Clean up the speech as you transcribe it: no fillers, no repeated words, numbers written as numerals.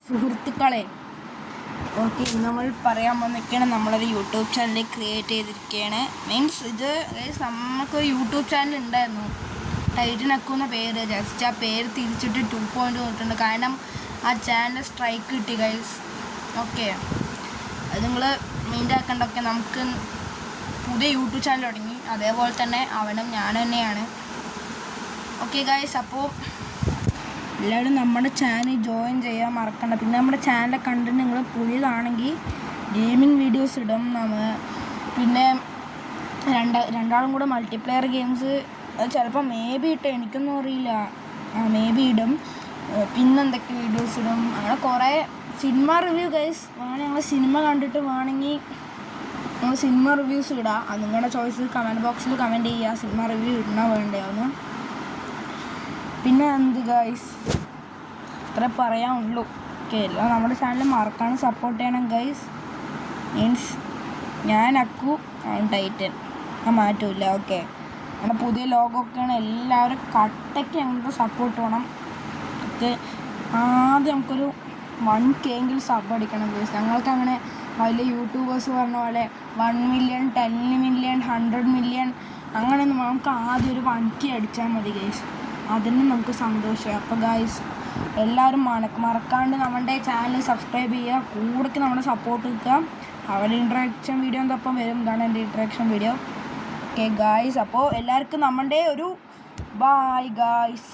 സുഹൃത്തുക്കളെ, ഓക്കെ, നമ്മൾ പറയാൻ വന്നിരിക്കുകയാണ്. നമ്മളൊരു യൂട്യൂബ് ചാനൽ ക്രിയേറ്റ് ചെയ്തിരിക്കുകയാണ്. മീൻസ് ഇത് നമുക്കൊരു യൂട്യൂബ് ചാനൽ ഉണ്ടായിരുന്നു, ടൈറ്റനക്കുന്ന പേര്. ജസ്റ്റ് ആ പേര് തിരിച്ചിട്ട് 2.0 കൊടുത്തിട്ടുണ്ട്. കാരണം ആ ചാനൽ സ്ട്രൈക്ക് കിട്ടി ഗൈസ്. ഓക്കെ, അത് നിങ്ങൾ മൈൻഡ് ആക്കേണ്ടതൊക്കെ. നമുക്ക് പുതിയ യൂട്യൂബ് ചാനൽ തുടങ്ങി, അതേപോലെ തന്നെ അവനും ഞാൻ തന്നെയാണ്. ഓക്കെ ഗൈസ്, അപ്പോൾ എല്ലാവരും നമ്മുടെ ചാനൽ ജോയിൻ ചെയ്യാൻ മറക്കണ്ട. പിന്നെ നമ്മുടെ ചാനലിലെ കണ്ടന്റ് നിങ്ങൾ പുതിയതാണെങ്കിൽ ഗെയിമിംഗ് വീഡിയോസ് ഇടും പിന്നെ രണ്ടാളും കൂടെ മൾട്ടിപ്ലെയർ ഗെയിംസ് ചിലപ്പോൾ ഇട്ട് എനിക്കൊന്നും അറിയില്ല, ഇടും. പിന്നെന്തൊക്കെ വീഡിയോസ് ഇടും, അങ്ങനെ കുറേ സിനിമ റിവ്യൂ ഗൈസ്. വേണമെങ്കിൽ ഞങ്ങൾ സിനിമ കണ്ടിട്ട് വേണമെങ്കിൽ നമ്മൾ സിനിമ റിവ്യൂസ് ഇടാം. അത് നിങ്ങളുടെ ചോയ്സ്. കമൻറ്റ് ബോക്സിൽ കമൻറ്റ് ചെയ്യുക സിനിമ റിവ്യൂ ഇടണോ വേണ്ടയോന്ന്. പിന്നെ എന്ത് ഗൈസ്, ഇത്രേ പറയാനുള്ളൂ. ഓക്കെ, എല്ലാം നമ്മുടെ ചാനൽ മറക്കാണ്ട് സപ്പോർട്ട് ചെയ്യണം ഗൈസ്. മീൻസ് ഞാൻ അക്കു, ടൈറ്റൻ, ആ മാറ്റമില്ല. ഓക്കെ, നമ്മുടെ പുതിയ ലോഗൊക്കെയാണ്. എല്ലാവരും കട്ടയ്ക്ക് ഞങ്ങൾക്ക് സപ്പോർട്ട് വേണം. ഓക്കെ, ആദ്യം നമുക്കൊരു 1K എങ്കിലും സബ് അടിക്കണം ഗൈസ്. ഞങ്ങൾക്ക് അങ്ങനെ വലിയ യൂട്യൂബേഴ്സ് പറഞ്ഞ പോലെ 1 മില്യൺ 10 മില്യൺ 100 മില്യൺ അങ്ങനെയൊന്നും. നമുക്ക് ആദ്യം ഒരു 1K അടിച്ചാൽ മതി ഗൈസ്, അതിന് നമുക്ക് സന്തോഷമായി. അപ്പോൾ ഗൈസ് എല്ലാവരും മറക്കാണ്ട് നമ്മുടെ ചാനൽ സബ്സ്ക്രൈബ് ചെയ്യുക, കൂടെ നമ്മുടെ സപ്പോർട്ട് നിൽക്കുക. അവരുടെ ഇൻട്രാക്ഷൻ വീഡിയോ എന്തൊപ്പം വരും. ഇതാണ് എൻ്റെ ഇൻട്രാക്ഷൻ വീഡിയോ. ഓക്കെ ഗൈസ്, അപ്പോൾ എല്ലാവർക്കും നമ്മുടെ ഒരു ബൈ ഗൈസ്.